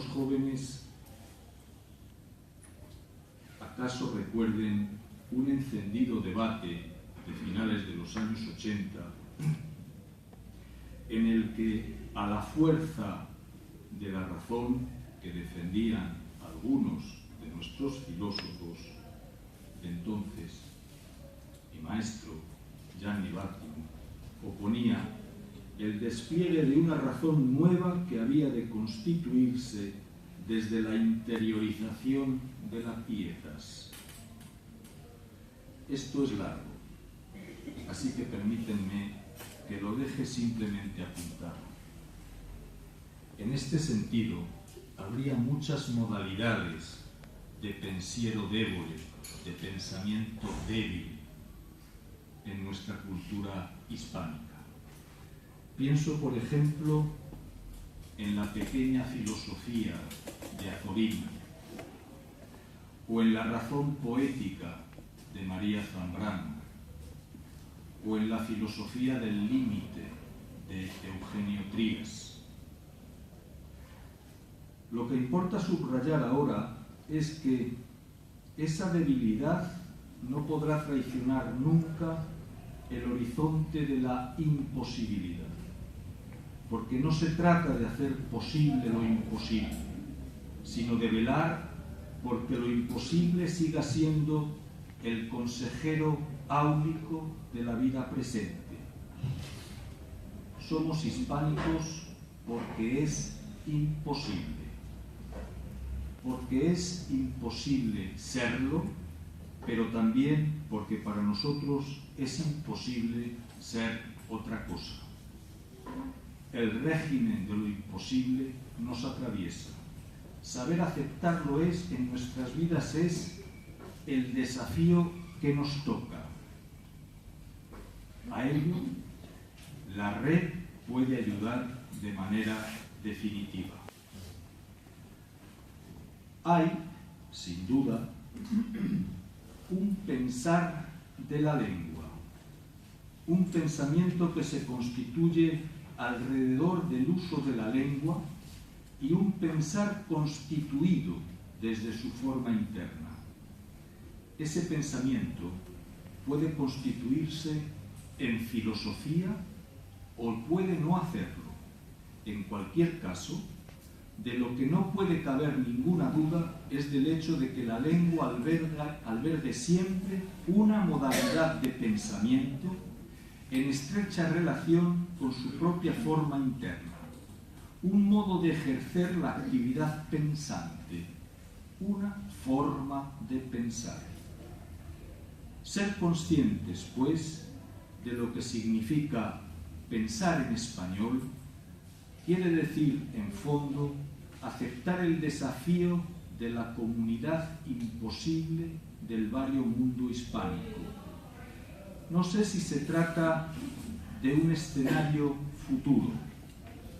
los jóvenes acaso recuerden un encendido debate de finales de los años 80 en el que a la fuerza de la razón que defendían algunos de nuestros filósofos de entonces, mi maestro Gianni Vattimo oponía el despliegue de una razón nueva que había de constituirse desde la interiorización de las pietas. Esto es largo, así que permítanme que lo deje simplemente apuntado. En este sentido, habría muchas modalidades de pensiero débole, de pensamiento débil en nuestra cultura hispánica. Pienso, por ejemplo, en la pequeña filosofía de Azorín, o en la razón poética de María Zambrano, o en la filosofía del límite de Eugenio Trías. Lo que importa subrayar ahora es que esa debilidad no podrá traicionar nunca el horizonte de la imposibilidad, porque no se trata de hacer posible lo imposible, sino de velar porque lo imposible siga siendo el consejero áulico de la vida presente. Somos hispánicos porque es imposible serlo, pero también porque para nosotros es imposible ser otra cosa. El régimen de lo imposible nos atraviesa. Saber aceptarlo en nuestras vidas es el desafío que nos toca. A ello, la red puede ayudar de manera definitiva. Hay, sin duda, un pensar de la lengua, un pensamiento que se constituye alrededor del uso de la lengua y un pensar constituido desde su forma interna. Ese pensamiento puede constituirse en filosofía o puede no hacerlo. En cualquier caso, de lo que no puede caber ninguna duda es del hecho de que la lengua albergue siempre una modalidad de pensamiento en estrecha relación con su propia forma interna, un modo de ejercer la actividad pensante, una forma de pensar. Ser conscientes, pues, de lo que significa pensar en español quiere decir, en fondo, aceptar el desafío de la comunidad imposible del vario mundo hispánico. No sé si se trata de un escenario futuro,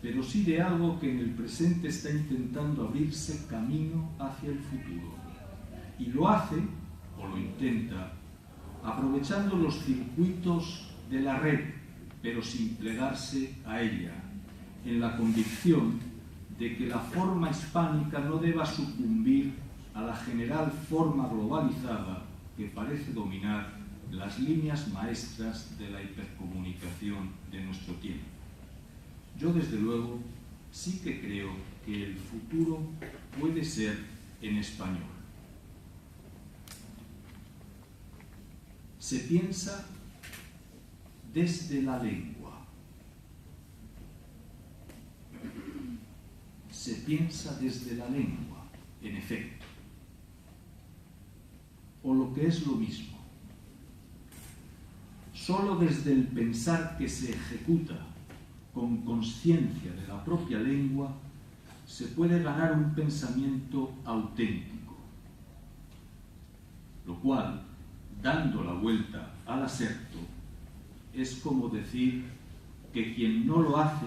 pero sí de algo que en el presente está intentando abrirse camino hacia el futuro. Y lo hace, o lo intenta, aprovechando los circuitos de la red, pero sin plegarse a ella, en la convicción de que la forma hispánica no deba sucumbir a la general forma globalizada que parece dominar las líneas maestras de la hipercomunicación de nuestro tiempo. Yo, desde luego, sí que creo que el futuro puede ser en español. Se piensa desde la lengua. Se piensa desde la lengua, en efecto. O lo que es lo mismo, solo desde el pensar que se ejecuta con conciencia de la propia lengua se puede ganar un pensamiento auténtico, lo cual, dando la vuelta al aserto, es como decir que quien no lo hace,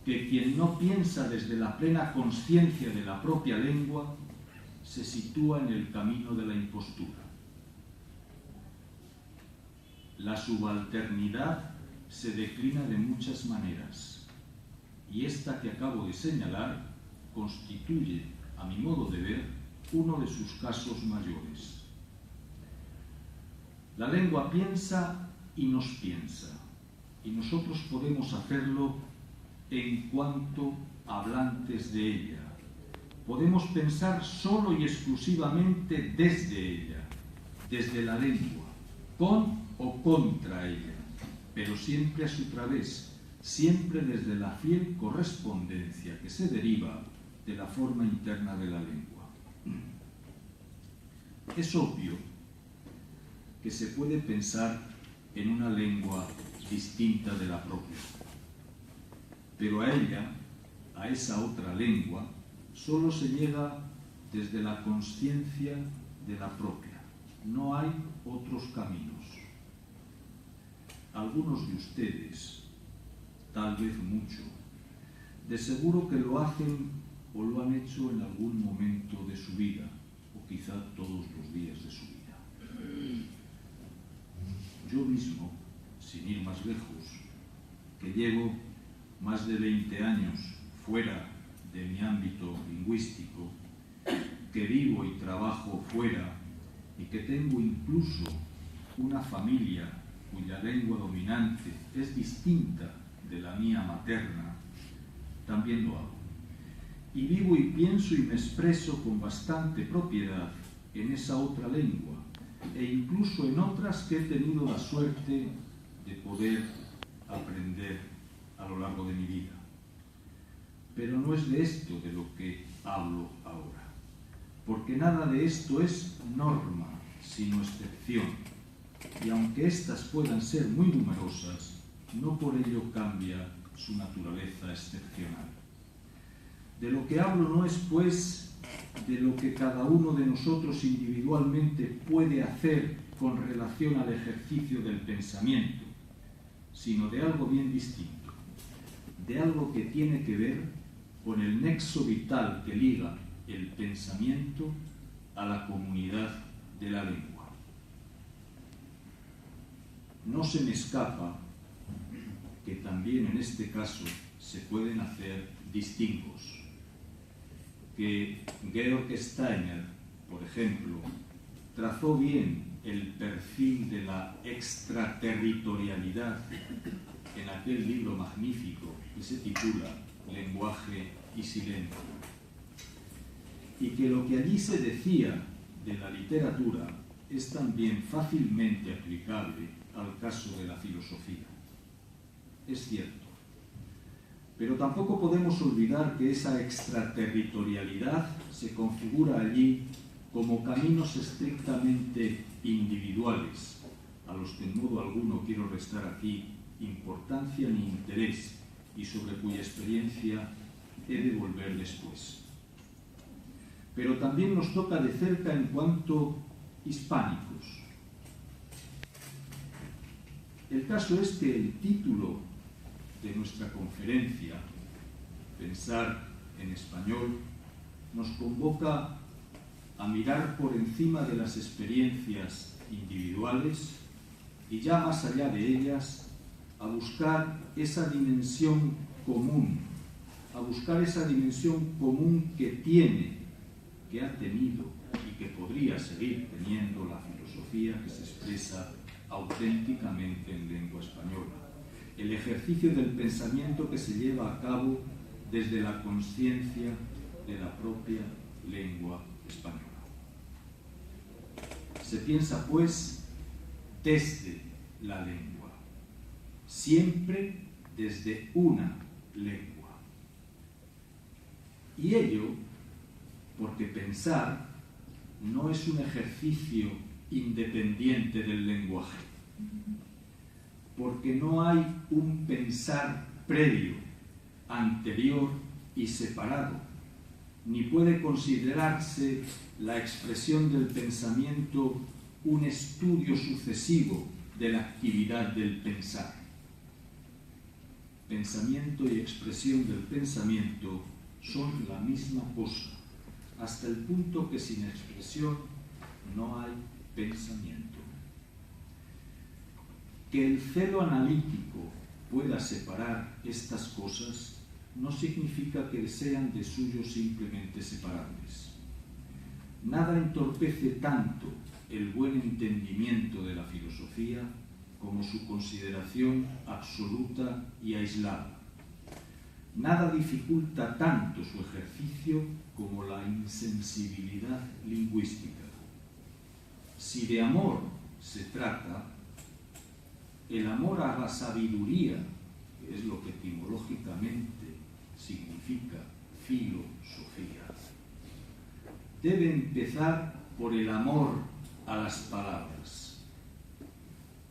que quien no piensa desde la plena conciencia de la propia lengua, se sitúa en el camino de la impostura. La subalternidad se declina de muchas maneras, y esta que acabo de señalar constituye, a mi modo de ver, uno de sus casos mayores. La lengua piensa y nos piensa, y nosotros podemos hacerlo en cuanto hablantes de ella. Podemos pensar solo y exclusivamente desde ella, desde la lengua, con o contra ella, pero siempre a su través, siempre desde la fiel correspondencia que se deriva de la forma interna de la lengua. Es obvio que se puede pensar en una lengua distinta de la propia, pero a ella, a esa otra lengua, solo se llega desde la consciencia de la propia. No hay otros caminos. Algunos de ustedes, tal vez mucho, de seguro que lo hacen o lo han hecho en algún momento de su vida, o quizá todos los días de su vida. Yo mismo, sin ir más lejos, que llevo más de 20 años fuera de mi ámbito lingüístico, que vivo y trabajo fuera y que tengo incluso una familia cuya lengua dominante es distinta de la mía materna, también lo hago. Y vivo y pienso y me expreso con bastante propiedad en esa otra lengua, e incluso en otras que he tenido la suerte de poder aprender a lo largo de mi vida. Pero no es de esto de lo que hablo ahora, porque nada de esto es norma, sino excepción, y aunque éstas puedan ser muy numerosas, no por ello cambia su naturaleza excepcional. De lo que hablo no es, pues, de lo que cada uno de nosotros individualmente puede hacer con relación al ejercicio del pensamiento, sino de algo bien distinto, de algo que tiene que ver con el nexo vital que liga el pensamiento a la comunidad de la lengua. No se me escapa que también en este caso se pueden hacer distingos, que Georg Steiner, por ejemplo, trazó bien el perfil de la extraterritorialidad en aquel libro magnífico que se titula Lenguaje y Silencio, y que lo que allí se decía de la literatura es también fácilmente aplicable al caso de la filosofía. Es cierto, pero tampoco podemos olvidar que esa extraterritorialidad se configura allí como caminos estrictamente individuales, a los que en modo alguno quiero restar aquí importancia ni interés, y sobre cuya experiencia he de volver después. Pero también nos toca de cerca en cuanto hispánicos. El caso es que el título de nuestra conferencia, Pensar en Español, nos convoca a mirar por encima de las experiencias individuales y ya más allá de ellas, a buscar esa dimensión común, que tiene, que ha tenido y que podría seguir teniendo la filosofía que se expresa auténticamente en lengua española. El ejercicio del pensamiento que se lleva a cabo desde la conciencia de la propia lengua española. Se piensa, pues, desde la lengua, siempre desde una lengua. Y ello porque pensar no es un ejercicio independiente del lenguaje, porque no hay un pensar previo, anterior y separado, ni puede considerarse la expresión del pensamiento un estudio sucesivo de la actividad del pensar. Pensamiento y expresión del pensamiento son la misma cosa, hasta el punto que sin expresión no hay pensamiento. Que el celo analítico pueda separar estas cosas no significa que sean de suyo simplemente separables. Nada entorpece tanto el buen entendimiento de la filosofía como su consideración absoluta y aislada. Nada dificulta tanto su ejercicio como la insensibilidad lingüística. Si de amor se trata, el amor a la sabiduría, que es lo que etimológicamente significa filosofía, debe empezar por el amor a las palabras,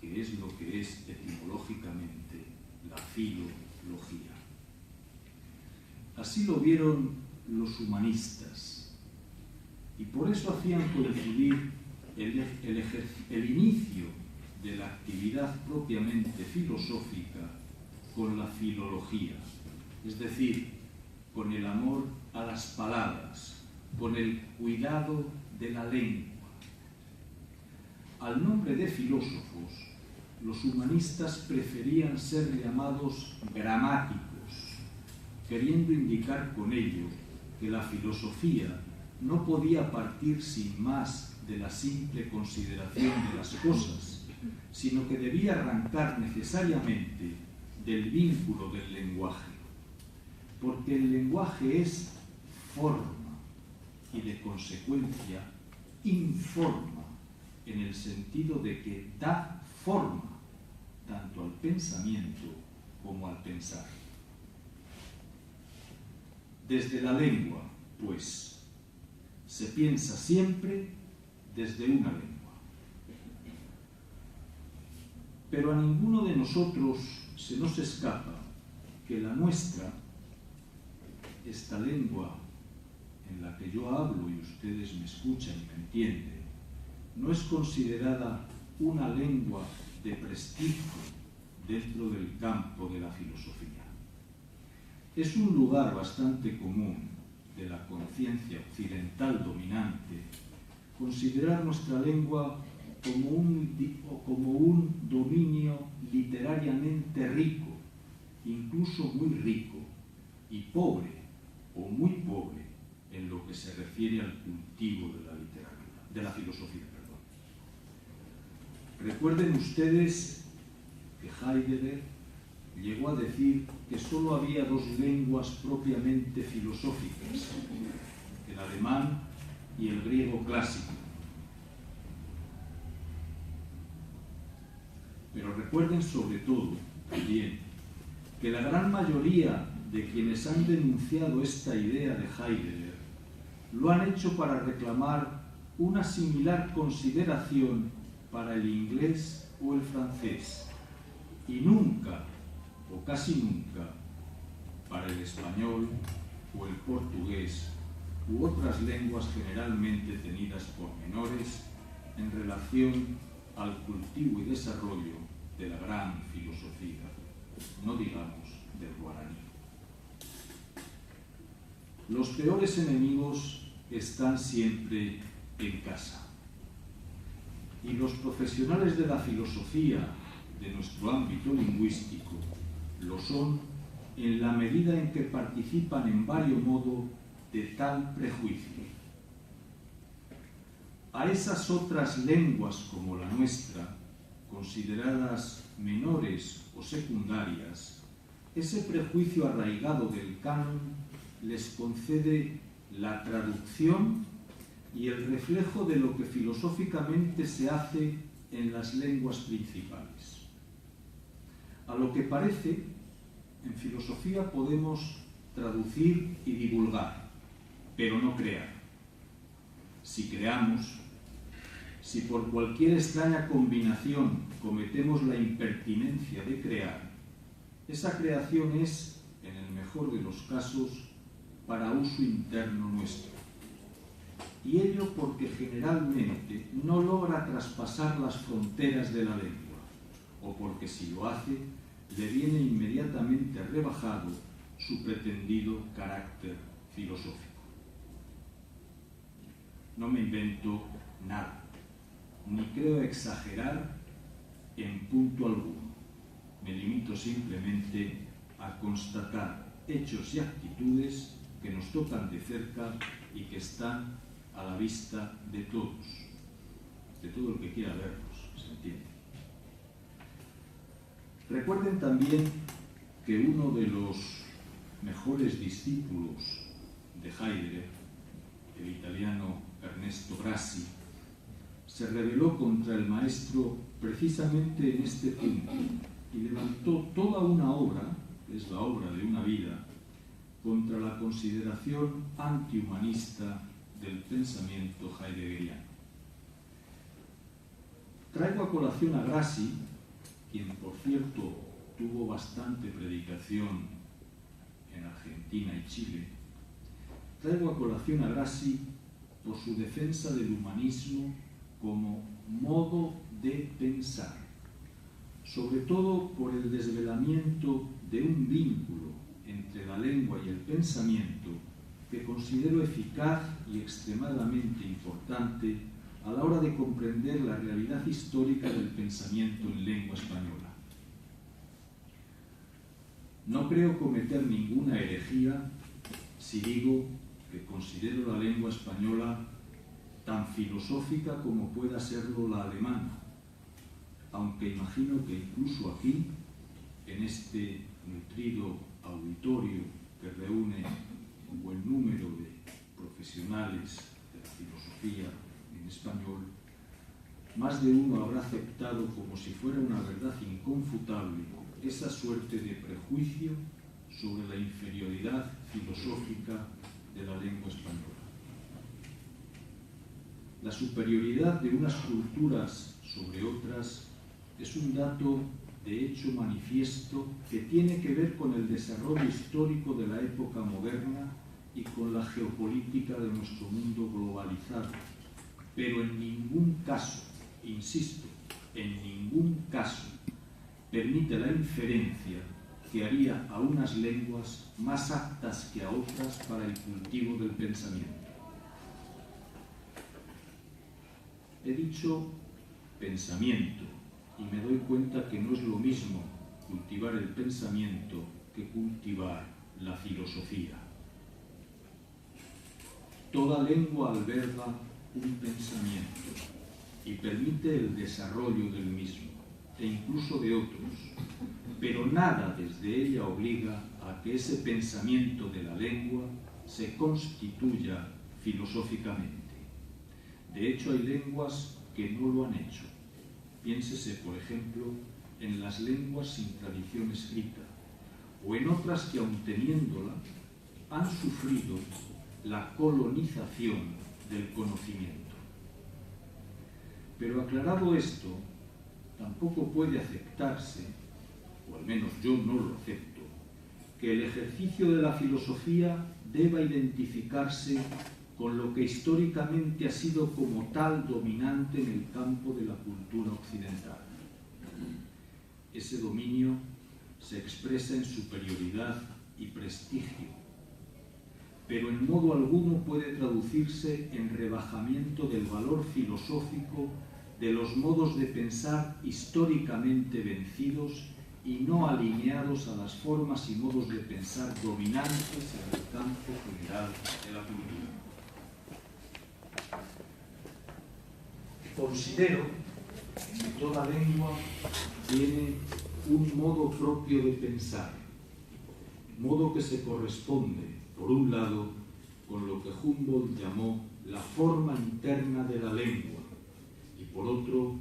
que es lo que es etimológicamente la filología. Así lo vieron los humanistas, y por eso hacían coincidir el inicio de la actividad propiamente filosófica con la filología, es decir, con el amor a las palabras, con el cuidado de la lengua. Al nombre de filósofos, los humanistas preferían ser llamados gramáticos, queriendo indicar con ello que la filosofía no podía partir sin más de la simple consideración de las cosas, sino que debía arrancar necesariamente del vínculo del lenguaje, porque el lenguaje es forma y de consecuencia informa, en el sentido de que da forma tanto al pensamiento como al pensar. Desde la lengua, pues, se piensa siempre desde una lengua. Pero a ninguno de nosotros se nos escapa que la nuestra, esta lengua en la que yo hablo y ustedes me escuchan y me entienden, no es considerada una lengua de prestigio dentro del campo de la filosofía. Es un lugar bastante común de la conciencia occidental dominante considerar nuestra lengua como un dominio literariamente rico, incluso muy rico, y pobre o muy pobre en lo que se refiere al cultivo de la literatura, de la filosofía. Recuerden ustedes que Heidegger llegó a decir que solo había dos lenguas propiamente filosóficas, el alemán y el griego clásico. Pero recuerden sobre todo también que la gran mayoría de quienes han denunciado esta idea de Heidegger lo han hecho para reclamar una similar consideración para el inglés o el francés, y nunca, o casi nunca, para el español o el portugués u otras lenguas generalmente tenidas por menores en relación al cultivo y desarrollo de la gran filosofía, no digamos del guaraní. Los peores enemigos están siempre en casa. Y los profesionales de la filosofía de nuestro ámbito lingüístico lo son en la medida en que participan en vario modo de tal prejuicio. A esas otras lenguas como la nuestra, consideradas menores o secundarias, ese prejuicio arraigado del canon les concede la traducción y el reflejo de lo que filosóficamente se hace en las lenguas principales. A lo que parece, en filosofía podemos traducir y divulgar, pero no crear. Si creamos, si por cualquier extraña combinación cometemos la impertinencia de crear, esa creación es, en el mejor de los casos, para uso interno nuestro. Y ello porque generalmente no logra traspasar las fronteras de la lengua, o porque si lo hace, le viene inmediatamente rebajado su pretendido carácter filosófico. No me invento nada, ni creo exagerar en punto alguno. Me limito simplemente a constatar hechos y actitudes que nos tocan de cerca y que están a la vista de todos, de todo el que quiera verlos, ¿se entiende? Recuerden también que uno de los mejores discípulos de Heidegger, el italiano Ernesto Grassi, se rebeló contra el maestro precisamente en este punto y levantó toda una obra, que es la obra de una vida, contra la consideración antihumanista del pensamiento heideggeriano. Traigo a colación a Grassi, quien por cierto tuvo bastante predicación en Argentina y Chile. Traigo a colación a Grassi por su defensa del humanismo como modo de pensar, sobre todo por el desvelamiento de un vínculo entre la lengua y el pensamiento que considero eficaz y extremadamente importante a la hora de comprender la realidad histórica del pensamiento en lengua española. No creo cometer ninguna herejía si digo que considero la lengua española tan filosófica como pueda serlo la alemana, aunque imagino que incluso aquí, en este nutrido auditorio que reúne un buen número de profesionales de la filosofía en español, más de uno habrá aceptado como si fuera una verdad inconfutable esa suerte de prejuicio sobre la inferioridad filosófica de la lengua española. La superioridad de unas culturas sobre otras es un dato de hecho manifiesto que tiene que ver con el desarrollo histórico de la época moderna y con la geopolítica de nuestro mundo globalizado. Pero en ningún caso, insisto, en ningún caso permite la inferencia que haría a unas lenguas más aptas que a otras para el cultivo del pensamiento. He dicho pensamiento y me doy cuenta que no es lo mismo cultivar el pensamiento que cultivar la filosofía. Toda lengua alberga un pensamiento y permite el desarrollo del mismo, e incluso de otros, pero nada desde ella obliga a que ese pensamiento de la lengua se constituya filosóficamente. De hecho, hay lenguas que no lo han hecho. Piénsese, por ejemplo, en las lenguas sin tradición escrita, o en otras que, aun teniéndola, han sufrido la colonización del conocimiento. Pero aclarado esto, tampoco puede aceptarse, o al menos yo no lo acepto, que el ejercicio de la filosofía deba identificarse con lo que históricamente ha sido como tal dominante en el campo de la cultura occidental. Ese dominio se expresa en superioridad y prestigio, pero en modo alguno puede traducirse en rebajamiento del valor filosófico de los modos de pensar históricamente vencidos y no alineados a las formas y modos de pensar dominantes en el campo general de la cultura. Considero que toda lengua tiene un modo propio de pensar, modo que se corresponde, por un lado, con lo que Humboldt llamó la forma interna de la lengua, y por otro,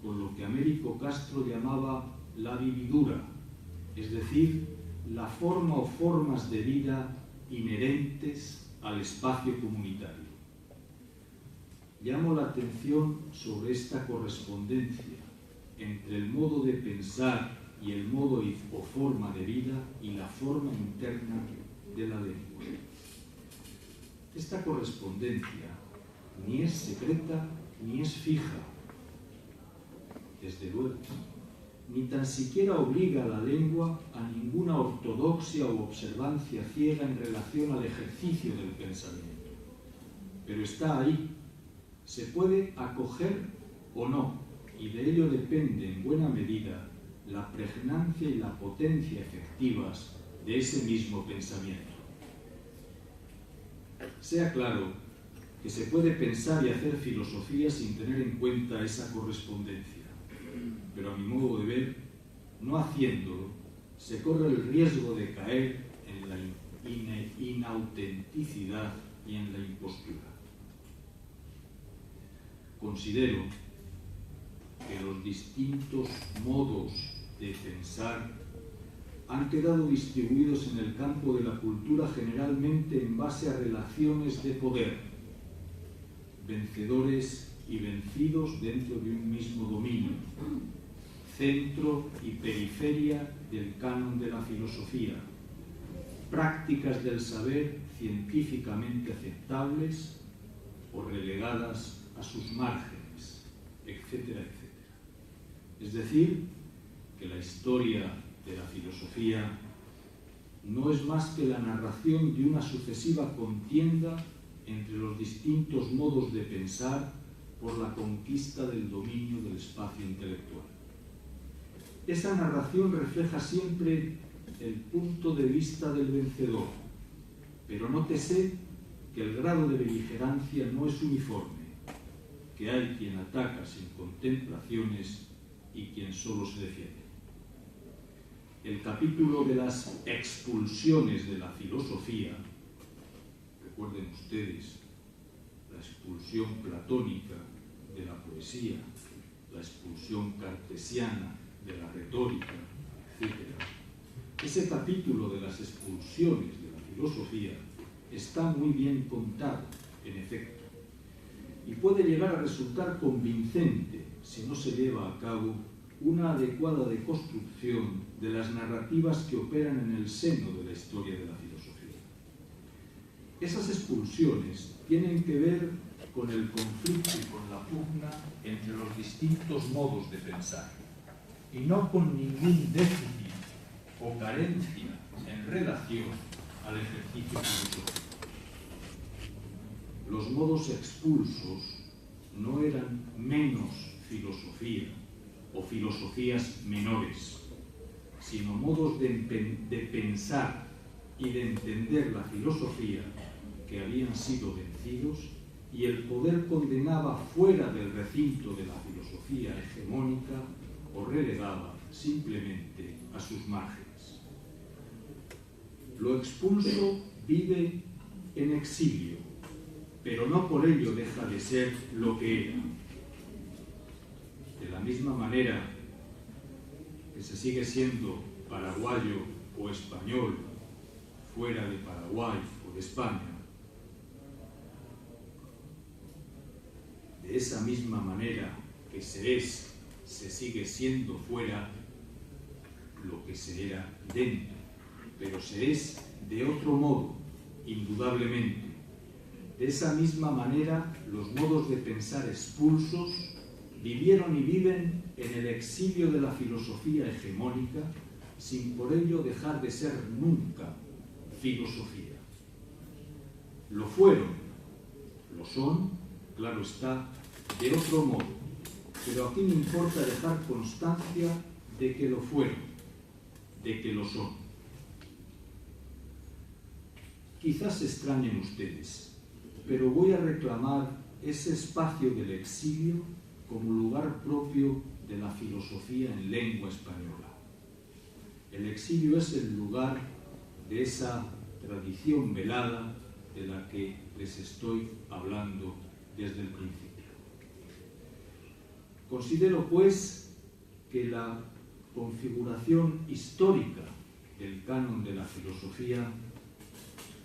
con lo que Américo Castro llamaba la vividura, es decir, la forma o formas de vida inherentes al espacio comunitario. Llamo la atención sobre esta correspondencia entre el modo de pensar y el modo o forma de vida y la forma interna de la lengua. Esta correspondencia ni es secreta ni es fija, desde luego, ni tan siquiera obliga a la lengua a ninguna ortodoxia o observancia ciega en relación al ejercicio del pensamiento. Pero está ahí, se puede acoger o no, y de ello depende en buena medida la pregnancia y la potencia efectivas de ese mismo pensamiento. Sea claro que se puede pensar y hacer filosofía sin tener en cuenta esa correspondencia, pero a mi modo de ver, no haciéndolo, se corre el riesgo de caer en la inautenticidad y en la impostura. Considero que los distintos modos de pensar han quedado distribuidos en el campo de la cultura generalmente en base a relaciones de poder, vencedores y vencidos dentro de un mismo dominio, centro y periferia del canon de la filosofía, prácticas del saber científicamente aceptables o relegadas a sus márgenes, etcétera, etcétera. Es decir, que la historia de la filosofía no es más que la narración de una sucesiva contienda entre los distintos modos de pensar por la conquista del dominio del espacio intelectual. Esa narración refleja siempre el punto de vista del vencedor, pero nótese que el grado de beligerancia no es uniforme, que hay quien ataca sin contemplaciones y quien solo se defiende. El capítulo de las expulsiones de la filosofía, recuerden ustedes, la expulsión platónica de la poesía, la expulsión cartesiana de la retórica, etc. Ese capítulo de las expulsiones de la filosofía está muy bien contado, en efecto, y puede llegar a resultar convincente si no se lleva a cabo una adecuada deconstrucción de las narrativas que operan en el seno de la historia de la filosofía. Esas expulsiones tienen que ver con el conflicto y con la pugna entre los distintos modos de pensar, y no con ningún déficit o carencia en relación al ejercicio filosófico. Los modos expulsos no eran menos filosofía o filosofías menores, sino modos de pensar y de entender la filosofía que habían sido vencidos, y el poder condenaba fuera del recinto de la filosofía hegemónica o relegaba simplemente a sus márgenes. Lo expulso vive en exilio, pero no por ello deja de ser lo que era. De la misma manera que se sigue siendo paraguayo o español fuera de Paraguay o de España, de esa misma manera que se sigue siendo fuera lo que se era dentro, pero se es de otro modo, indudablemente. De esa misma manera, los modos de pensar expulsos vivieron y viven en el exilio de la filosofía hegemónica, sin por ello dejar de ser nunca filosofía. Lo fueron, lo son, claro está, de otro modo, pero aquí me importa dejar constancia de que lo fueron, de que lo son. Quizás se extrañen ustedes, pero voy a reclamar ese espacio del exilio como lugar propio de la filosofía en lengua española. El exilio es el lugar de esa tradición velada de la que les estoy hablando desde el principio. Considero, pues, que la configuración histórica del canon de la filosofía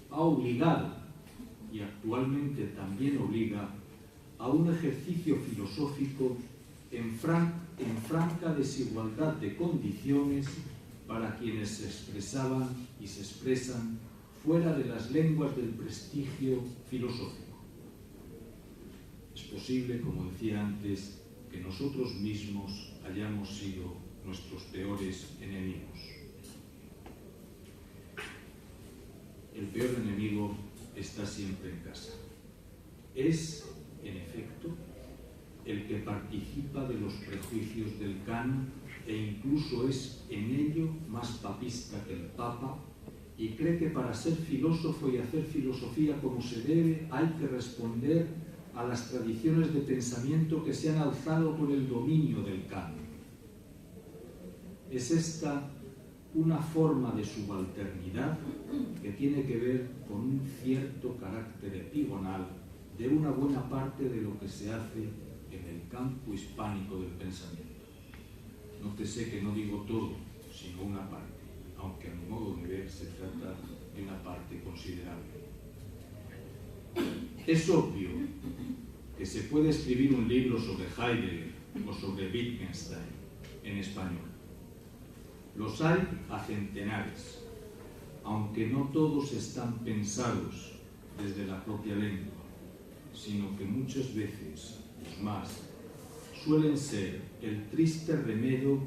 ha obligado, y actualmente también obliga, a un ejercicio filosófico en franca desigualdad de condiciones para quienes se expresaban y se expresan fuera de las lenguas del prestigio filosófico. Es posible, como decía antes, que nosotros mismos hayamos sido nuestros peores enemigos. El peor enemigo está siempre en casa. Es, en efecto, el que participa de los prejuicios del canon e incluso es en ello más papista que el Papa y cree que para ser filósofo y hacer filosofía como se debe hay que responder a las tradiciones de pensamiento que se han alzado por el dominio del canon. Es esta una forma de subalternidad que tiene que ver con un cierto carácter epigonal de una buena parte de lo que se hace en el campo hispánico del pensamiento. Nótese que no digo todo, sino una parte, aunque a mi modo de ver se trata de una parte considerable. Es obvio que se puede escribir un libro sobre Heidegger o sobre Wittgenstein en español. Los hay a centenares, aunque no todos están pensados desde la propia lengua, sino que muchas veces, los más, suelen ser el triste remedio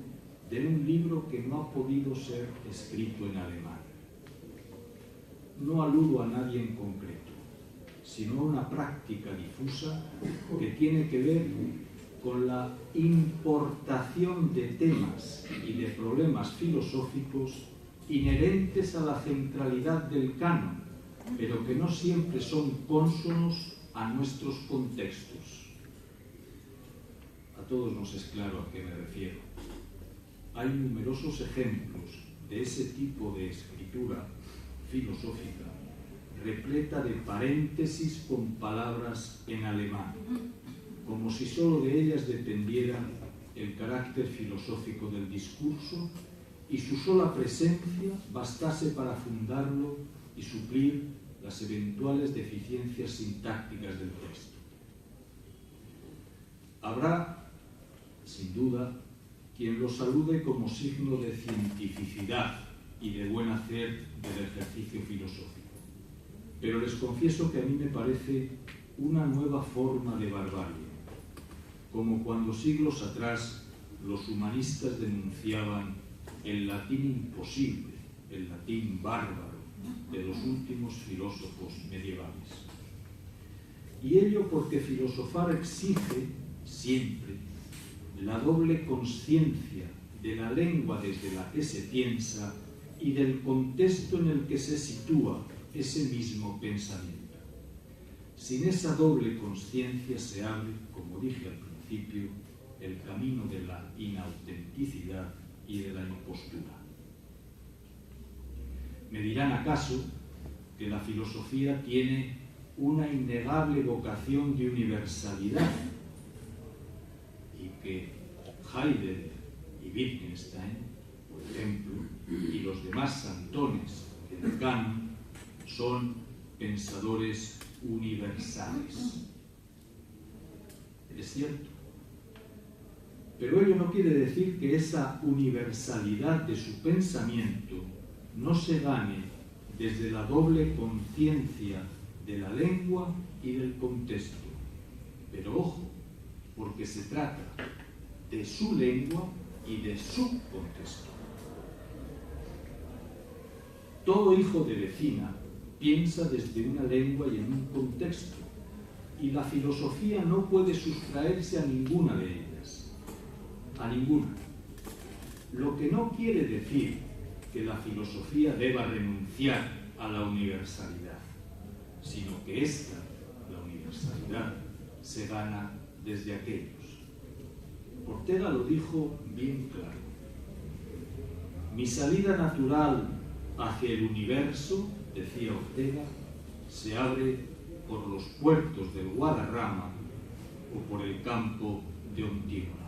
de un libro que no ha podido ser escrito en alemán. No aludo a nadie en concreto, sino a una práctica difusa que tiene que ver con la importación de temas y de problemas filosóficos inherentes a la centralidad del canon, pero que no siempre son cónsonos a nuestros contextos. A todos nos es claro a qué me refiero. Hay numerosos ejemplos de ese tipo de escritura filosófica repleta de paréntesis con palabras en alemán, como si solo de ellas dependiera el carácter filosófico del discurso y su sola presencia bastase para fundarlo y suplir las eventuales deficiencias sintácticas del texto. Habrá, sin duda, quien lo salude como signo de cientificidad y de buen hacer del ejercicio filosófico. Pero les confieso que a mí me parece una nueva forma de barbarie, como cuando siglos atrás los humanistas denunciaban el latín imposible, el latín bárbaro de los últimos filósofos medievales. Y ello porque filosofar exige siempre la doble consciencia de la lengua desde la que se piensa y del contexto en el que se sitúa ese mismo pensamiento. Sin esa doble consciencia se abre, como dije al principio, el camino de la inautenticidad y de la impostura. Me dirán acaso que la filosofía tiene una innegable vocación de universalidad y que Heidegger y Wittgenstein, por ejemplo, y los demás santones del canon son pensadores universales. Es cierto. Pero ello no quiere decir que esa universalidad de su pensamiento no se gane desde la doble conciencia de la lengua y del contexto. Pero ojo, porque se trata de su lengua y de su contexto. Todo hijo de vecina piensa desde una lengua y en un contexto, y la filosofía no puede sustraerse a ninguna de ellas, a ninguna. Lo que no quiere decir que la filosofía deba renunciar a la universalidad, sino que esta, la universalidad, se gana desde aquellos. Ortega lo dijo bien claro. Mi salida natural hacia el universo, decía Ortega, se abre por los puertos del Guadarrama o por el campo de Ontígona.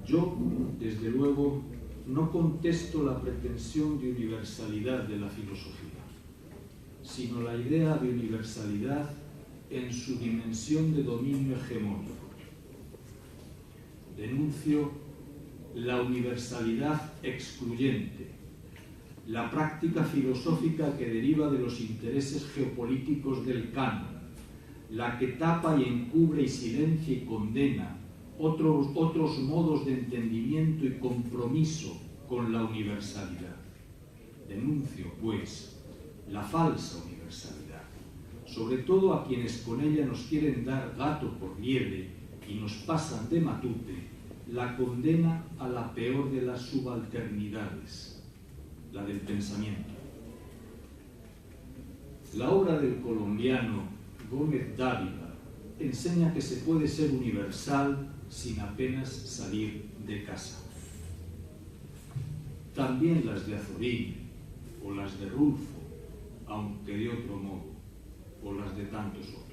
Yo, desde luego, no contesto la pretensión de universalidad de la filosofía, sino la idea de universalidad en su dimensión de dominio hegemónico. Denuncio la universalidad excluyente, la práctica filosófica que deriva de los intereses geopolíticos del canon, la que tapa y encubre y silencia y condena otros modos de entendimiento y compromiso con la universalidad. Denuncio, pues, la falsa universalidad, sobre todo a quienes con ella nos quieren dar gato por liebre y nos pasan de matute la condena a la peor de las subalternidades, la del pensamiento. La obra del colombiano Gómez Dávila enseña que se puede ser universal sin apenas salir de casa. También las de Azorín o las de Rulfo, aunque de otro modo, o las de tantos otros.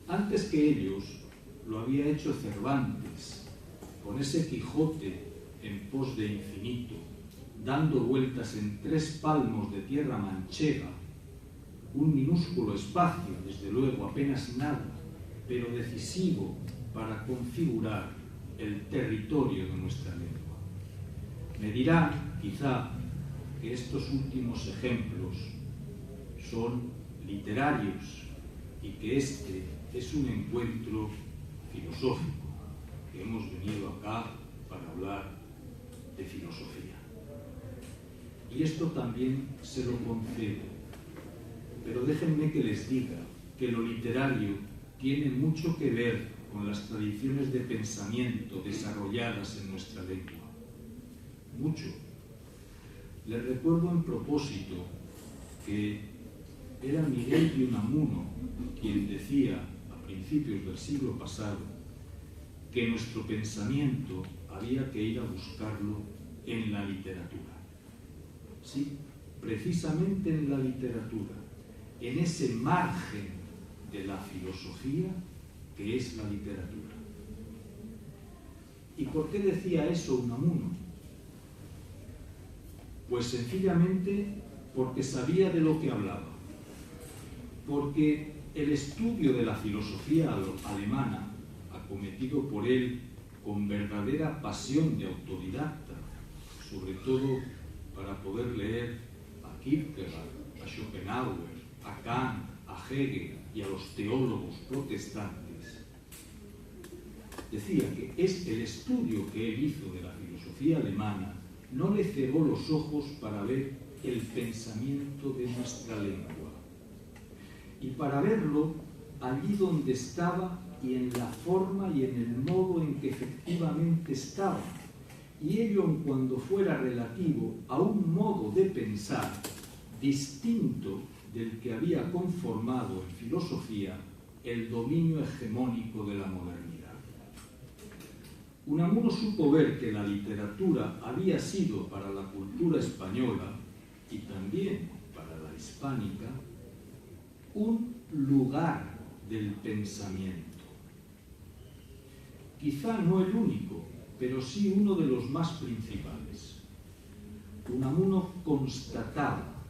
Antes que ellos lo había hecho Cervantes, con ese Quijote en pos de infinito, dando vueltas en 3 palmos de tierra manchega, un minúsculo espacio, desde luego apenas nada, pero decisivo para configurar el territorio de nuestra lengua. Me dirán, quizá, que estos últimos ejemplos son literarios y que este es un encuentro filosófico, que hemos venido acá para hablar de filosofía. Y esto también se lo concedo. Pero déjenme que les diga que lo literario tiene mucho que ver con las tradiciones de pensamiento desarrolladas en nuestra lengua. Mucho. Les recuerdo en propósito que era Miguel de Unamuno quien decía a principios del siglo pasado que nuestro pensamiento había que ir a buscarlo en la literatura. Sí, precisamente en la literatura, en ese margen de la filosofía que es la literatura. ¿Y por qué decía eso Unamuno? Pues sencillamente porque sabía de lo que hablaba, porque el estudio de la filosofía alemana, acometido por él con verdadera pasión de autodidacta, sobre todo para poder leer a Kierkegaard, a Schopenhauer, a Kant, a Hegel y a los teólogos protestantes, decía que es el estudio que él hizo de la filosofía alemana no le cegó los ojos para ver el pensamiento de nuestra lengua, y para verlo allí donde estaba y en la forma y en el modo en que efectivamente estaba, y ello aun cuando fuera relativo a un modo de pensar distinto del que había conformado en filosofía el dominio hegemónico de la modernidad. Unamuno supo ver que la literatura había sido para la cultura española y también para la hispánica un lugar del pensamiento. Quizá no el único, pero sí uno de los más principales. Unamuno constataba,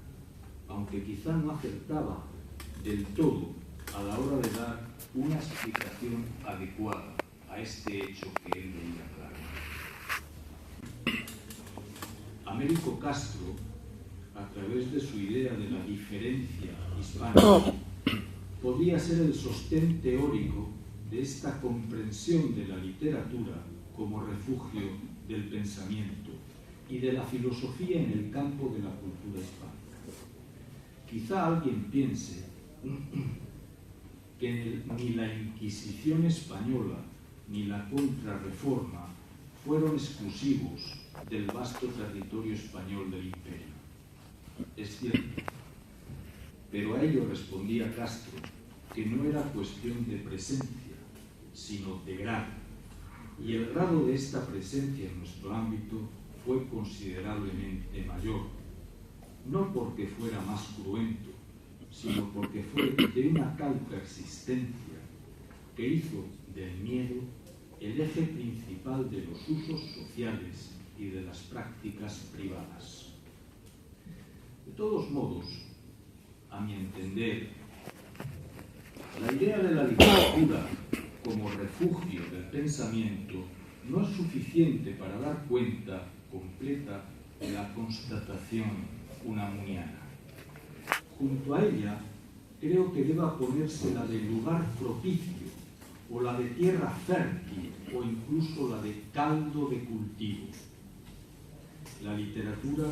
aunque quizá no acertaba del todo a la hora de dar una explicación adecuada a este hecho que él veía claro. Américo Castro, a través de su idea de la diferencia hispánica, podía ser el sostén teórico de esta comprensión de la literatura como refugio del pensamiento y de la filosofía en el campo de la cultura hispánica. Quizá alguien piense que ni la Inquisición española ni la Contrarreforma fueron exclusivos del vasto territorio español del imperio. Es cierto, pero a ello respondía Castro que no era cuestión de presencia, sino de grado, y el grado de esta presencia en nuestro ámbito fue considerablemente mayor, no porque fuera más cruento, sino porque fue de una tal persistencia que hizo del miedo el eje principal de los usos sociales y de las prácticas privadas. De todos modos, a mi entender, la idea de la literatura como refugio del pensamiento no es suficiente para dar cuenta completa de la constatación unamuniana. Junto a ella, creo que deba ponerse la de lugar propicio, o la de tierra fértil, o incluso la de caldo de cultivo. La literatura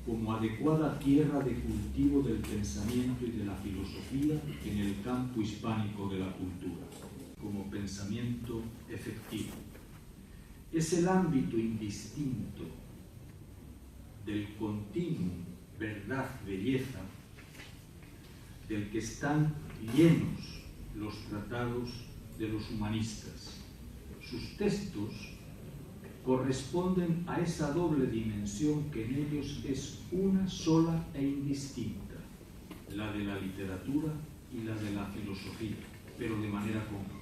como adecuada tierra de cultivo del pensamiento y de la filosofía en el campo hispánico de la cultura, como pensamiento efectivo. Es el ámbito indistinto del continuum verdad-belleza del que están llenos los tratados de los humanistas. Sus textos corresponden a esa doble dimensión que en ellos es una sola e indistinta, la de la literatura y la de la filosofía, pero de manera conjunta.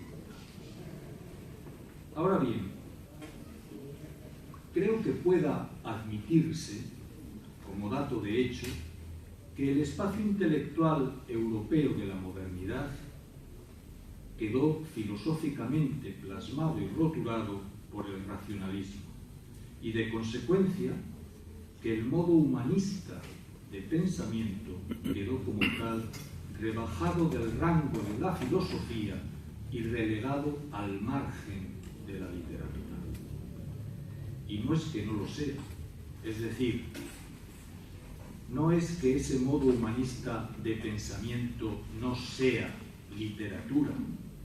Ahora bien, creo que pueda admitirse, como dato de hecho, que el espacio intelectual europeo de la modernidad quedó filosóficamente plasmado y roturado por el racionalismo, y de consecuencia que el modo humanista de pensamiento quedó como tal rebajado del rango de la filosofía y relegado al margen de la literatura. Y no es que no lo sea, es decir, no es que ese modo humanista de pensamiento no sea literatura,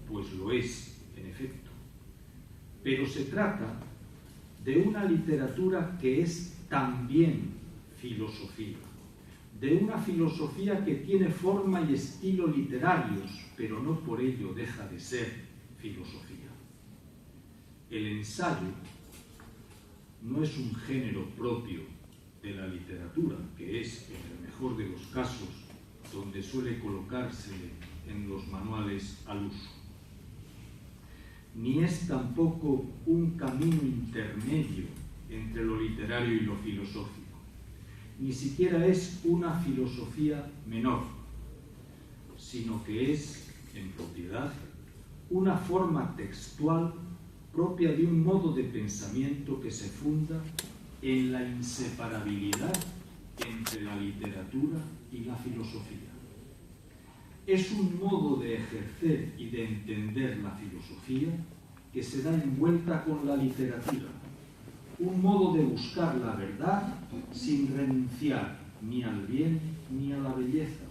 pues lo es, en efecto. Pero se trata de una literatura que es también filosofía, de una filosofía que tiene forma y estilo literarios, pero no por ello deja de ser filosofía. El ensayo no es un género propio de la literatura, que es, en el mejor de los casos, donde suele colocarse en los manuales al uso. Ni es tampoco un camino intermedio entre lo literario y lo filosófico. Ni siquiera es una filosofía menor, sino que es, en propiedad, una forma textual propia de un modo de pensamiento que se funda en la inseparabilidad entre la literatura y la filosofía. Es un modo de ejercer y de entender la filosofía que se da envuelta con la literatura, un modo de buscar la verdad sin renunciar ni al bien ni a la belleza,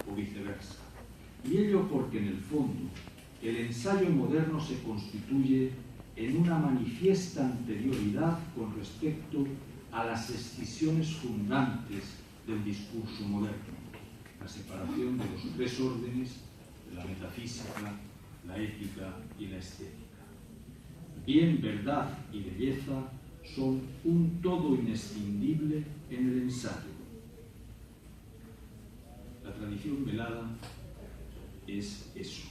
o viceversa. Y ello porque, en el fondo, el ensayo moderno se constituye en una manifiesta anterioridad con respecto a las escisiones fundantes del discurso moderno, la separación de los tres órdenes de la metafísica, la ética y la estética. Bien, verdad y belleza son un todo inescindible en el ensayo. La tradición velada es eso,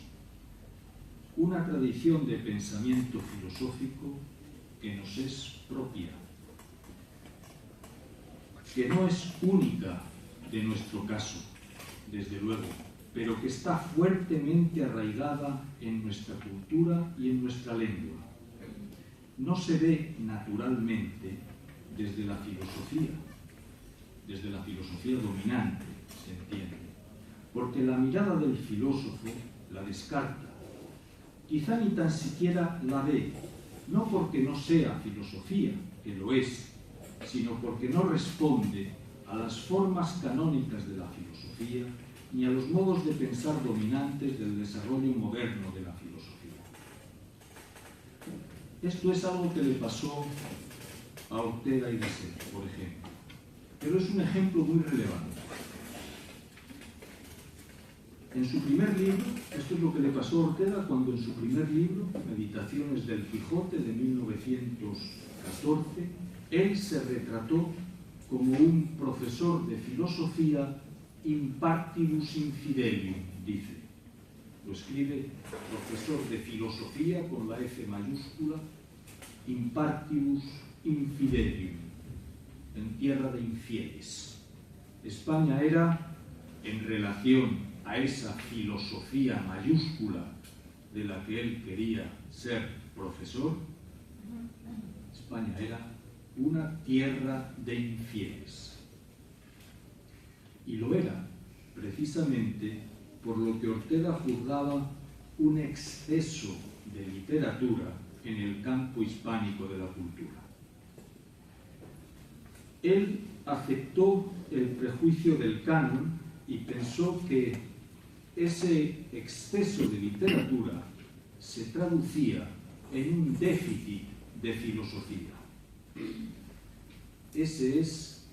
una tradición de pensamiento filosófico que nos es propia, que no es única de nuestro caso, desde luego, pero que está fuertemente arraigada en nuestra cultura y en nuestra lengua. No se ve naturalmente desde la filosofía dominante, se entiende, porque la mirada del filósofo la descarta. Quizá ni tan siquiera la ve, no porque no sea filosofía, que lo es, sino porque no responde a las formas canónicas de la filosofía ni a los modos de pensar dominantes del desarrollo moderno de la filosofía. Esto es algo que le pasó a Ortega y Gasset, por ejemplo, pero es un ejemplo muy relevante. En su primer libro, esto es lo que le pasó a Ortega cuando en su primer libro, Meditaciones del Quijote, de 1914, él se retrató como un profesor de filosofía in partibus infidelium, dice. Lo escribe profesor de filosofía con la F mayúscula, in partibus infidelium, en tierra de infieles. España era, en relación a esa filosofía mayúscula de la que él quería ser profesor, España era una tierra de infieles. Y lo era, precisamente, por lo que Ortega juzgaba un exceso de literatura en el campo hispánico de la cultura. Él aceptó el prejuicio del canon y pensó que ese exceso de literatura se traducía en un déficit de filosofía. Ese es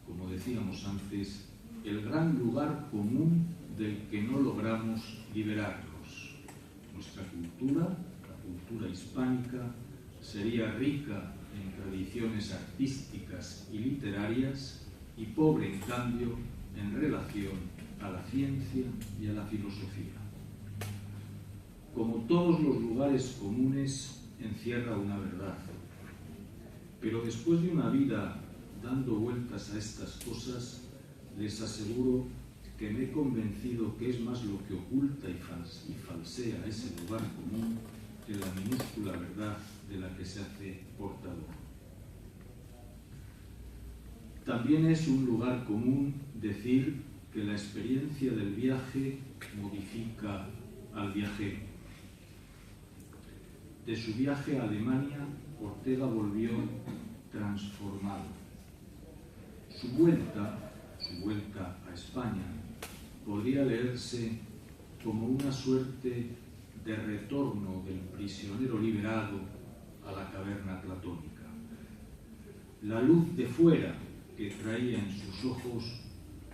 como decíamos antes, el gran lugar común del que no logramos liberarnos. Nuestra cultura, la cultura hispánica, sería rica en tradiciones artísticas y literarias y pobre, en cambio, en relación a la ciencia y a la filosofía. Como todos los lugares comunes, encierra una verdad. Pero después de una vida dando vueltas a estas cosas, les aseguro que me he convencido que es más lo que oculta y falsea ese lugar común que la minúscula verdad de la que se hace portador. También es un lugar común decir que la experiencia del viaje modifica al viajero. De su viaje a Alemania, Ortega volvió transformado. Su vuelta a España podría leerse como una suerte de retorno del prisionero liberado a la caverna platónica. La luz de fuera que traía en sus ojos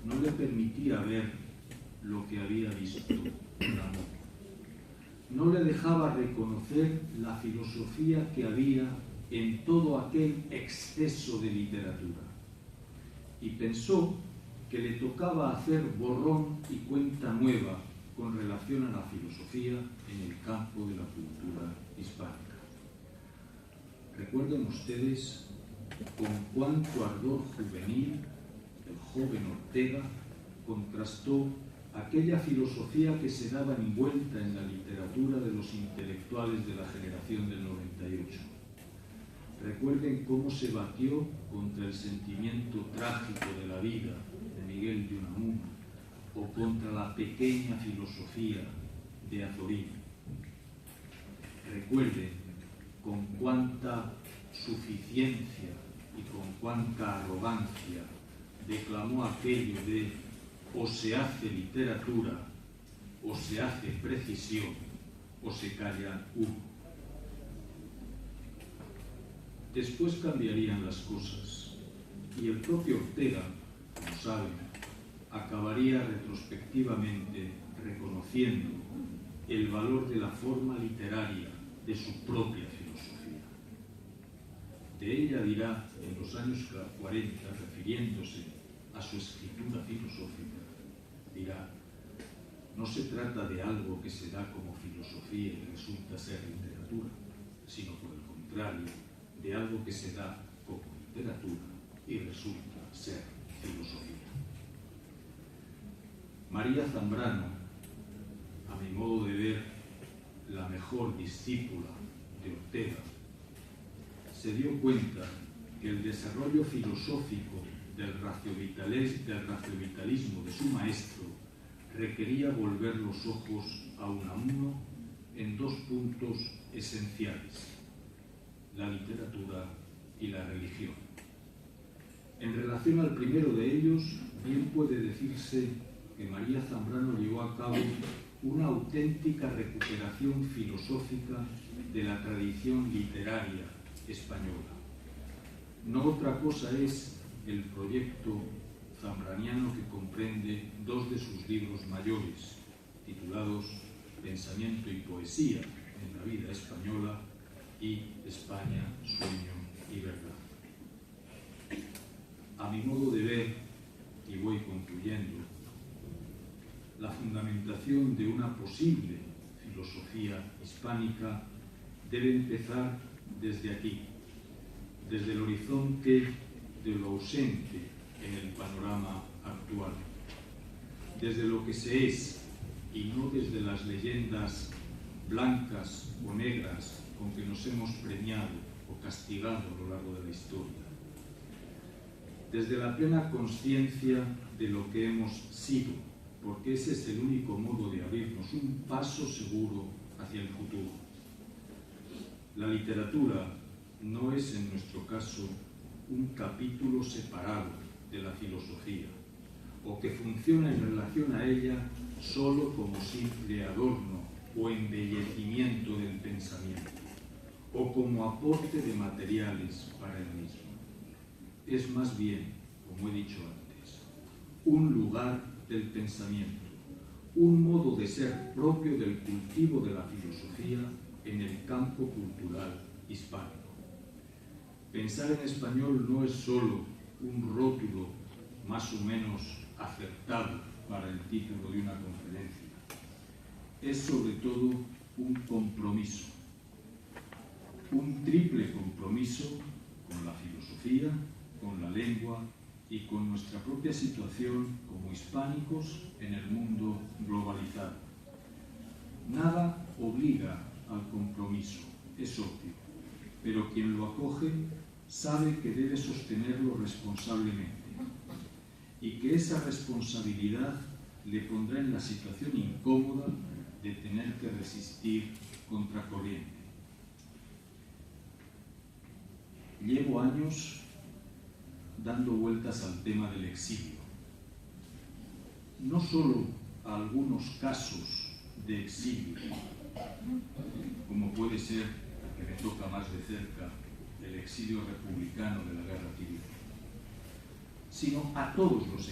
no le permitía ver lo que había visto Nabucco. No le dejaba reconocer la filosofía que había en todo aquel exceso de literatura. Y pensó que le tocaba hacer borrón y cuenta nueva con relación a la filosofía en el campo de la cultura hispánica. Recuerden ustedes con cuánto ardor juvenil el joven Ortega contrastó aquella filosofía que se daba envuelta en la literatura de los intelectuales de la generación del 98. Recuerden cómo se batió contra el sentimiento trágico de la vida de Miguel de Unamuno o contra la pequeña filosofía de Azorín. Recuerden con cuánta suficiencia y con cuánta arrogancia declamó aquello de o se hace literatura, o se hace precisión, o se calla uno. Después cambiarían las cosas y el propio Ortega, como saben, acabaría retrospectivamente reconociendo el valor de la forma literaria de su propia filosofía. De ella dirá en los años 40, refiriéndose a su escritura filosófica, dirá: no se trata de algo que se da como filosofía y resulta ser literatura, sino por el contrario, de algo que se da como literatura y resulta ser filosofía. María Zambrano, a mi modo de ver, la mejor discípula de Ortega, se dio cuenta que el desarrollo filosófico del raciovitalismo de su maestro requería volver los ojos a Unamuno en dos puntos esenciales: la literatura y la religión. En relación al primero de ellos, bien puede decirse que María Zambrano llevó a cabo una auténtica recuperación filosófica de la tradición literaria española. No otra cosa es el proyecto zambraniano que comprende dos de sus libros mayores, titulados Pensamiento y Poesía en la vida española y España, Sueño y Verdad. A mi modo de ver, y voy concluyendo, la fundamentación de una posible filosofía hispánica debe empezar desde aquí, desde el horizonte de lo ausente en el panorama actual, desde lo que se es y no desde las leyendas blancas o negras con que nos hemos premiado o castigado a lo largo de la historia, desde la plena conciencia de lo que hemos sido, porque ese es el único modo de abrirnos un paso seguro hacia el futuro. La literatura no es, en nuestro caso, un capítulo separado de la filosofía, o que funciona en relación a ella solo como simple adorno o embellecimiento del pensamiento, o como aporte de materiales para el mismo. Es más bien, como he dicho antes, un lugar del pensamiento, un modo de ser propio del cultivo de la filosofía en el campo cultural hispánico. Pensar en español no es solo un rótulo más o menos acertado para el título de una conferencia, es sobre todo un compromiso, un triple compromiso con la filosofía, con la lengua y con nuestra propia situación como hispánicos en el mundo globalizado. Nada obliga al compromiso, es obvio, pero quien lo acoge sabe que debe sostenerlo responsablemente y que esa responsabilidad le pondrá en la situación incómoda de tener que resistir contracorriente. Llevo años dando vueltas al tema del exilio, no solo a algunos casos de exilio, como puede ser, que me toca más de cerca, el exilio republicano de la Guerra Civil, sino a todos los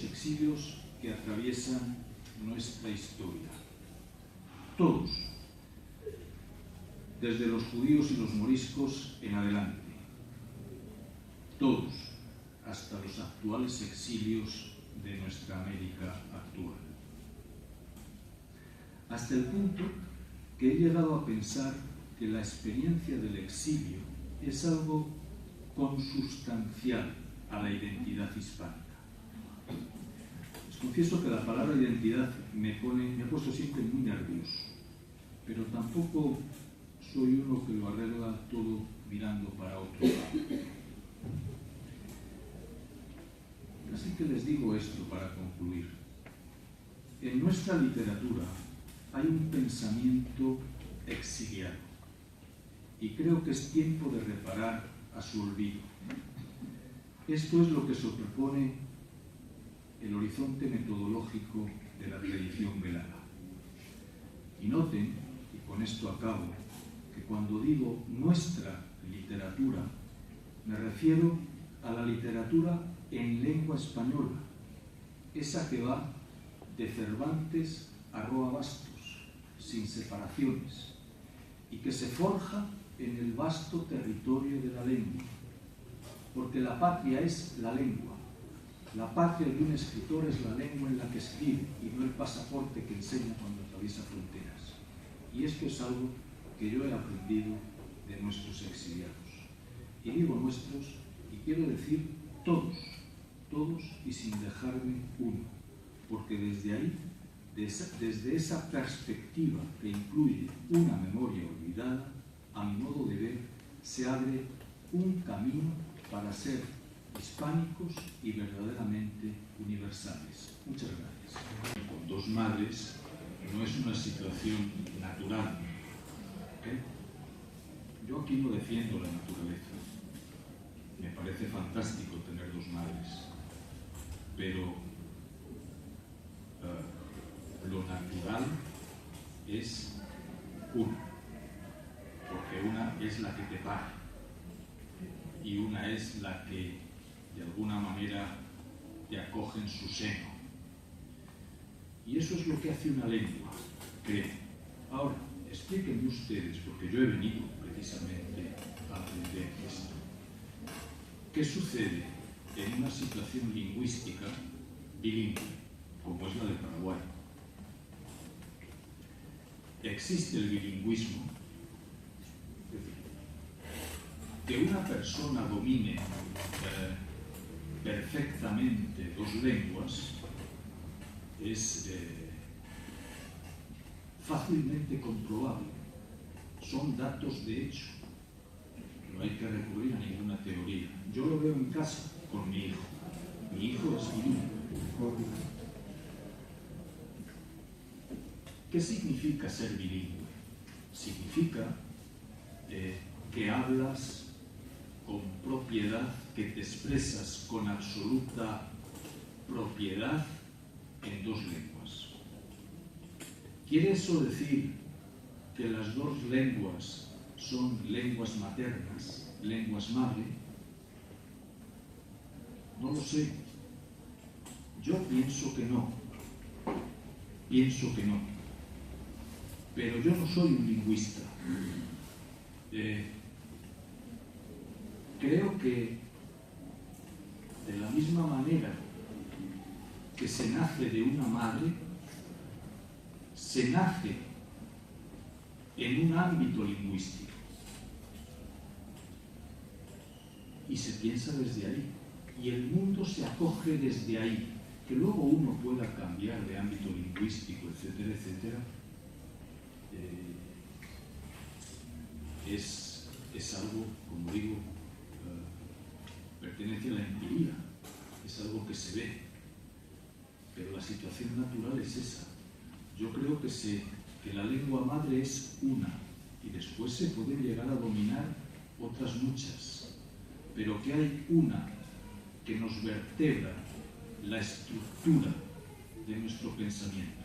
exilios que atraviesan nuestra historia. Todos, desde los judíos y los moriscos en adelante. Todos, hasta los actuales exilios de nuestra América actual. Hasta el punto que he llegado a pensar que la experiencia del exilio es algo consustancial a la identidad hispánica. Les confieso que la palabra identidad me ha puesto siempre muy nervioso, pero tampoco soy uno que lo arregla todo mirando para otro lado. Así que les digo esto para concluir. En nuestra literatura hay un pensamiento exiliado y creo que es tiempo de reparar a su olvido. Esto es lo que sobrepone el horizonte metodológico de la tradición velada. Y noten, y con esto acabo, que cuando digo nuestra literatura, me refiero a la literatura en lengua española, esa que va de Cervantes a Roa Bastos, sin separaciones, y que se forja en el vasto territorio de la lengua, porque la patria es la lengua. La patria de un escritor es la lengua en la que escribe y no el pasaporte que enseña cuando atraviesa fronteras. Y esto es algo que yo he aprendido de nuestros exiliados. Y digo nuestros, y quiero decir todos, todos y sin dejarme uno, porque desde ahí, desde esa perspectiva que incluye una memoria olvidada, a mi modo de ver, se abre un camino para ser hispánicos y verdaderamente universales. Muchas gracias. Con dos madres no es una situación natural. Yo aquí no defiendo la naturaleza. Me parece fantástico tener dos madres, pero lo natural es una, porque una es la que te pare y una es la que de alguna manera te acoge en su seno. Y eso es lo que hace una lengua, creo. Ahora, explíquenme ustedes, porque yo he venido precisamente a aprender esto. ¿Qué sucede en una situación lingüística bilingüe, como es la de Paraguay? Existe el bilingüismo. Que una persona domine perfectamente dos lenguas es fácilmente comprobable. Son datos de hecho. No hay que recurrir a ninguna teoría. Yo lo veo en casa con mi hijo. Mi hijo es bilingüe. ¿Qué significa ser bilingüe? Significa que hablas con propiedad, que te expresas con absoluta propiedad en dos lenguas. ¿Quiere eso decir que las dos lenguas son lenguas maternas, lenguas madre? No lo sé. Yo pienso que no. Pienso que no. Pero yo no soy un lingüista. Creo que de la misma manera que se nace de una madre, se nace en un ámbito lingüístico y se piensa desde ahí y el mundo se acoge desde ahí. Que luego uno pueda cambiar de ámbito lingüístico, etcétera, etcétera, es algo, como digo, pertenece a la empiría, es algo que se ve, pero la situación natural es esa. Yo creo que la lengua madre es una y después se pueden llegar a dominar otras muchas, pero que hay una que nos vertebra la estructura de nuestro pensamiento.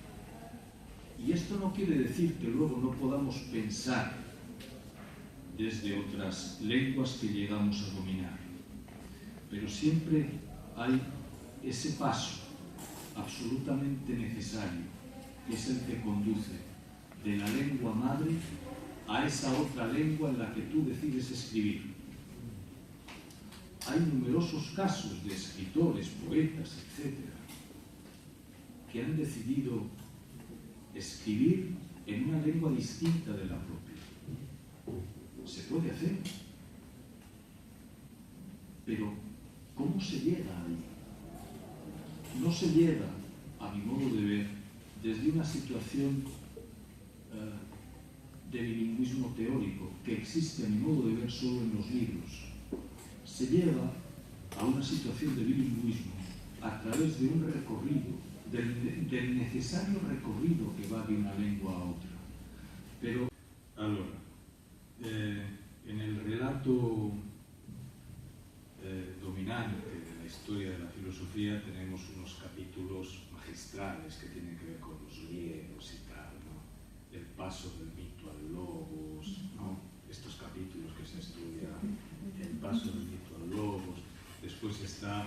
Y esto no quiere decir que luego no podamos pensar desde otras lenguas que llegamos a dominar, pero siempre hay ese paso absolutamente necesario, que es el que conduce de la lengua madre a esa otra lengua en la que tú decides escribir. Hay numerosos casos de escritores, poetas, etcétera, que han decidido escribir en una lengua distinta de la propia. Se puede hacer, pero ¿cómo se llega ahí? No se llega, a mi modo de ver, desde una situación de bilingüismo teórico que existe, a mi modo de ver, solo en los libros. Se lleva a una situación de bilingüismo a través de un recorrido, del necesario recorrido que va de una lengua a otra. Pero, ahora, en el relato dominante de la historia de la filosofía tenemos unos capítulos magistrales que tienen que ver con los griegos y tal, ¿no? El paso del mito al logos, ¿no? Estos capítulos que se estudian, el paso del mito al logos. Después está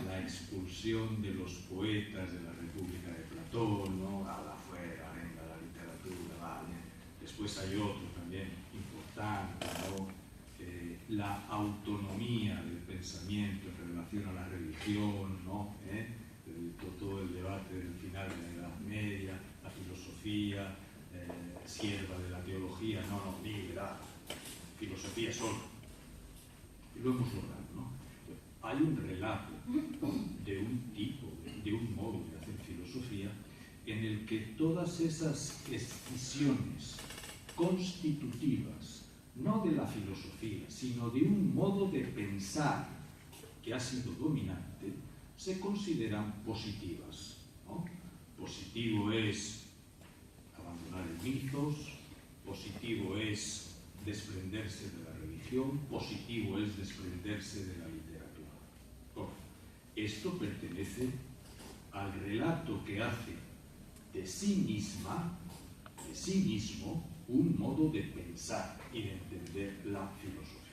la expulsión de los poetas de la República de Platón, ¿no? Afuera, venga la literatura, vale. Después hay otro también importante, ¿no? La autonomía del pensamiento en relación a la religión, ¿no? Todo el debate del final de la Edad Media, la filosofía, sierva de la teología, no, liberal, filosofía solo. Y lo hemos logrado, ¿no? Hay un relato de un tipo, de un modo de hacer filosofía, en el que todas esas escisiones constitutivas, no de la filosofía, sino de un modo de pensar que ha sido dominante, se consideran positivas, ¿no? Positivo es abandonar el mitos, positivo es desprenderse de la religión, positivo es desprenderse de la literatura. Bueno, esto pertenece al relato que hace de sí misma, de sí mismo, un modo de pensar y de entender la filosofía.